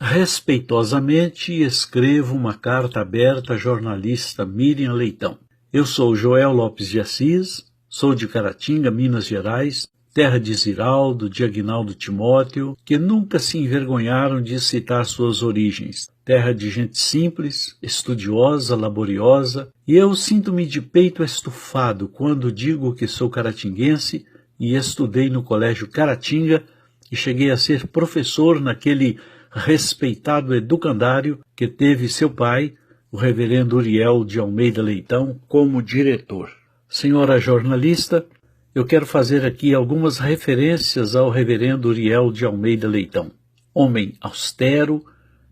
Respeitosamente escrevo uma carta aberta à jornalista Miriam Leitão. Eu sou Joel Lopes de Assis, sou de Caratinga, Minas Gerais, terra de Ziraldo, de Aguinaldo Timóteo, que nunca se envergonharam de citar suas origens. Terra de gente simples, estudiosa, laboriosa, e eu sinto-me de peito estufado quando digo que sou caratinguense e estudei no Colégio Caratinga e cheguei a ser professor naquele respeitado educandário que teve seu pai, o reverendo Uriel de Almeida Leitão, como diretor. Senhora jornalista, eu quero fazer aqui algumas referências ao reverendo Uriel de Almeida Leitão. Homem austero,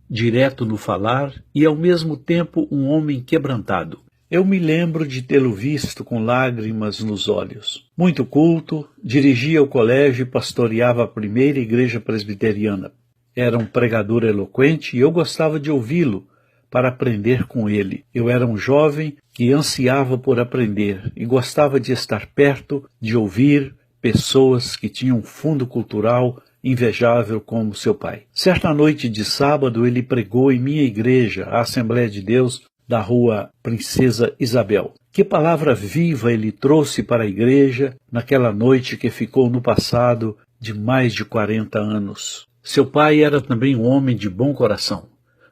direto no falar e ao mesmo tempo um homem quebrantado. Eu me lembro de tê-lo visto com lágrimas nos olhos. Muito culto, dirigia o colégio e pastoreava a primeira igreja presbiteriana. Era um pregador eloquente e eu gostava de ouvi-lo para aprender com ele. Eu era um jovem que ansiava por aprender e gostava de estar perto, de ouvir pessoas que tinham um fundo cultural invejável como seu pai. Certa noite de sábado ele pregou em minha igreja, a Assembleia de Deus, da rua Princesa Isabel. Que palavra viva ele trouxe para a igreja naquela noite que ficou no passado de mais de 40 anos. Seu pai era também um homem de bom coração.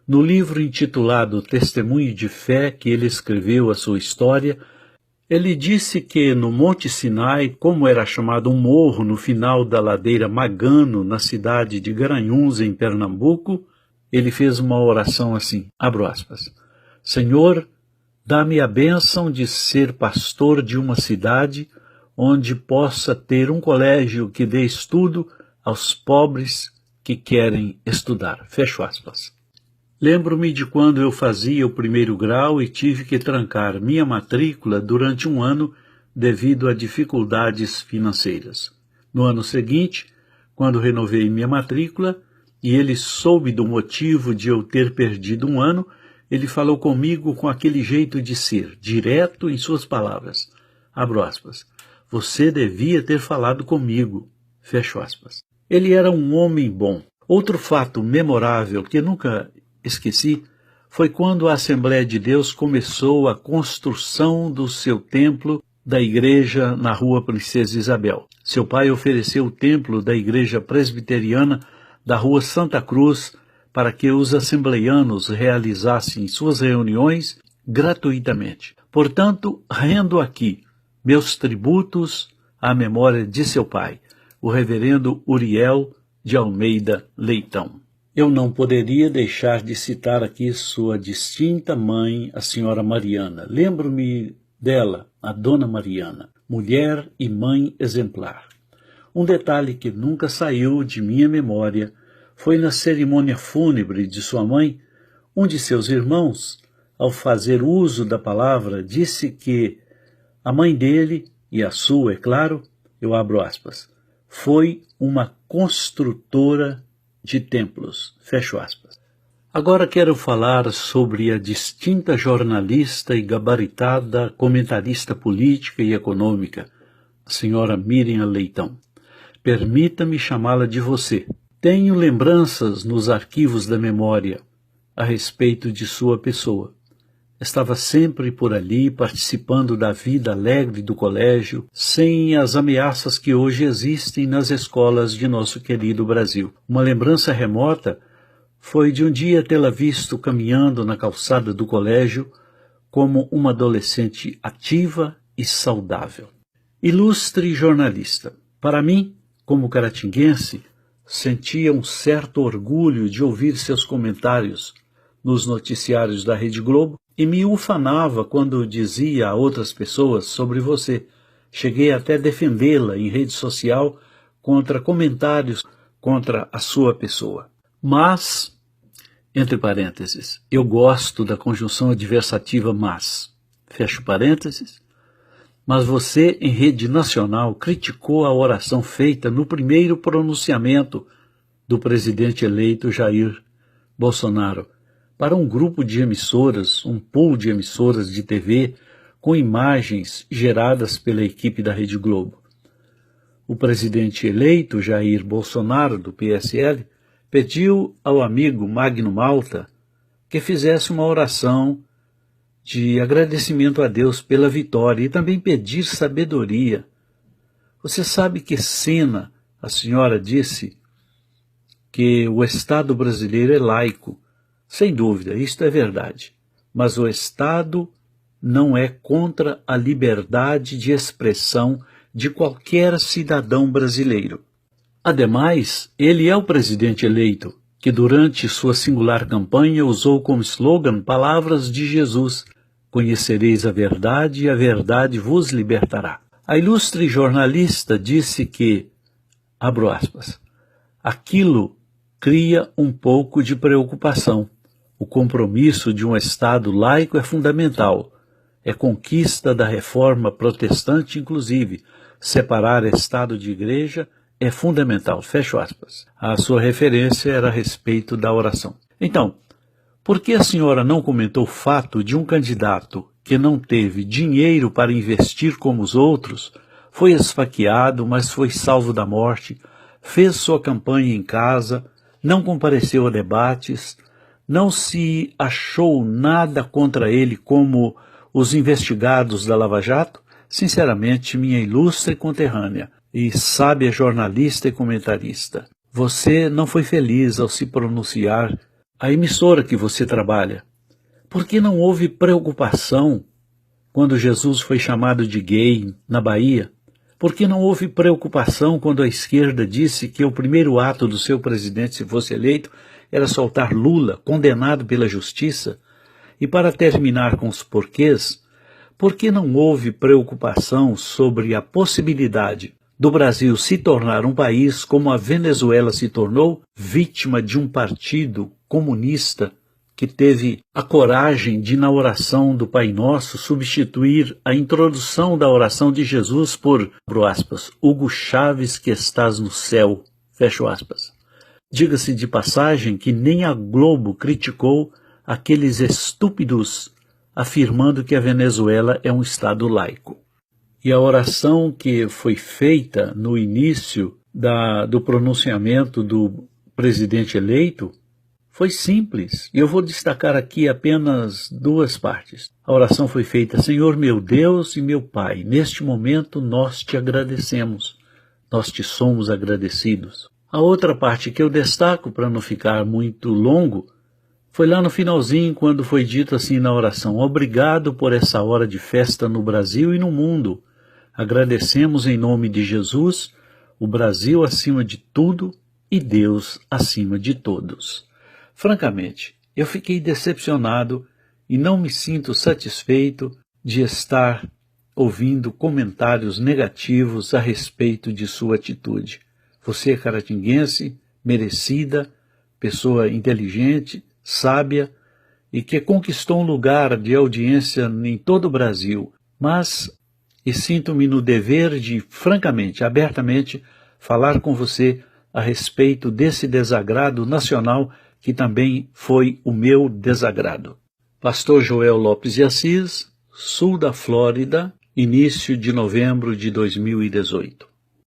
No livro intitulado Testemunho de Fé, que ele escreveu a sua história, ele disse que no Monte Sinai, como era chamado um morro no final da ladeira Magano, na cidade de Garanhuns, em Pernambuco, ele fez uma oração assim, abro aspas, Senhor, dá-me a bênção de ser pastor de uma cidade onde possa ter um colégio que dê estudo aos pobres que querem estudar. Fecho aspas. Lembro-me de quando eu fazia o primeiro grau e tive que trancar minha matrícula durante um ano devido a dificuldades financeiras. No ano seguinte, quando renovei minha matrícula e ele soube do motivo de eu ter perdido um ano, ele falou comigo com aquele jeito de ser, direto em suas palavras. Abro aspas. Você devia ter falado comigo. Fecho aspas. Ele era um homem bom. Outro fato memorável que nunca esqueci foi quando a Assembleia de Deus começou a construção do seu templo da igreja na rua Princesa Isabel. Seu pai ofereceu o templo da igreja presbiteriana da rua Santa Cruz para que os assembleianos realizassem suas reuniões gratuitamente. Portanto, rendo aqui meus tributos à memória de seu pai, o reverendo Uriel de Almeida Leitão. Eu não poderia deixar de citar aqui sua distinta mãe, a senhora Mariana. Lembro-me dela, a dona Mariana, mulher e mãe exemplar. Um detalhe que nunca saiu de minha memória foi na cerimônia fúnebre de sua mãe, um de seus irmãos, ao fazer uso da palavra, disse que a mãe dele, e a sua, é claro, eu abro aspas, foi uma construtora de templos, fecho aspas. Agora quero falar sobre a distinta jornalista e gabaritada comentarista política e econômica, a senhora Miriam Leitão. Permita-me chamá-la de você. Tenho lembranças nos arquivos da memória a respeito de sua pessoa. Estava sempre por ali, participando da vida alegre do colégio, sem as ameaças que hoje existem nas escolas de nosso querido Brasil. Uma lembrança remota foi de um dia tê-la visto caminhando na calçada do colégio como uma adolescente ativa e saudável. Ilustre jornalista, para mim, como caratinguense, sentia um certo orgulho de ouvir seus comentários nos noticiários da Rede Globo e me ufanava quando dizia a outras pessoas sobre você. Cheguei até a defendê-la em rede social contra comentários contra a sua pessoa. Mas, entre parênteses, eu gosto da conjunção adversativa mas, fecho parênteses, mas você, em rede nacional, criticou a oração feita no primeiro pronunciamento do presidente eleito Jair Bolsonaro para um grupo de emissoras, um pool de emissoras de TV com imagens geradas pela equipe da Rede Globo. O presidente eleito, Jair Bolsonaro, do PSL, pediu ao amigo Magno Malta que fizesse uma oração de agradecimento a Deus pela vitória e também pedir sabedoria. Você sabe que Sena, a senhora, disse que o Estado brasileiro é laico. Sem dúvida, isto é verdade. Mas o Estado não é contra a liberdade de expressão de qualquer cidadão brasileiro. Ademais, ele é o presidente eleito, que durante sua singular campanha usou como slogan palavras de Jesus: conhecereis a verdade e a verdade vos libertará. A ilustre jornalista disse que, abro aspas, aquilo cria um pouco de preocupação. O compromisso de um Estado laico é fundamental. É conquista da reforma protestante, inclusive. Separar Estado de Igreja é fundamental. Fecho aspas. A sua referência era a respeito da oração. Então, por que a senhora não comentou o fato de um candidato que não teve dinheiro para investir como os outros, foi esfaqueado, mas foi salvo da morte, fez sua campanha em casa, não compareceu a debates, não se achou nada contra ele como os investigados da Lava Jato? Sinceramente, minha ilustre conterrânea e sábia jornalista e comentarista, você não foi feliz ao se pronunciar a emissora que você trabalha. Por que não houve preocupação quando Jesus foi chamado de gay na Bahia? Por que não houve preocupação quando a esquerda disse que o primeiro ato do seu presidente, se fosse eleito, era soltar Lula, condenado pela justiça? E para terminar com os porquês, por que não houve preocupação sobre a possibilidade do Brasil se tornar um país como a Venezuela se tornou, vítima de um partido comunista que teve a coragem de, na oração do Pai Nosso, substituir a introdução da oração de Jesus por, abro aspas, Hugo Chávez que estás no céu, fecho aspas. Diga-se de passagem que nem a Globo criticou aqueles estúpidos afirmando que a Venezuela é um Estado laico. E a oração que foi feita no início do pronunciamento do presidente eleito foi simples. E eu vou destacar aqui apenas duas partes. A oração foi feita: Senhor meu Deus e meu Pai, neste momento nós te agradecemos, nós te somos agradecidos. A outra parte que eu destaco, para não ficar muito longo, foi lá no finalzinho, quando foi dito assim na oração: obrigado por essa hora de festa no Brasil e no mundo. Agradecemos em nome de Jesus, o Brasil acima de tudo e Deus acima de todos. Francamente, eu fiquei decepcionado e não me sinto satisfeito de estar ouvindo comentários negativos a respeito de sua atitude. Você é caratinguense, merecida, pessoa inteligente, sábia e que conquistou um lugar de audiência em todo o Brasil, mas sinto-me no dever de, francamente, abertamente, falar com você a respeito desse desagrado nacional que também foi o meu desagrado. Pastor Joel Lopes de Assis, sul da Flórida, início de novembro de 2018.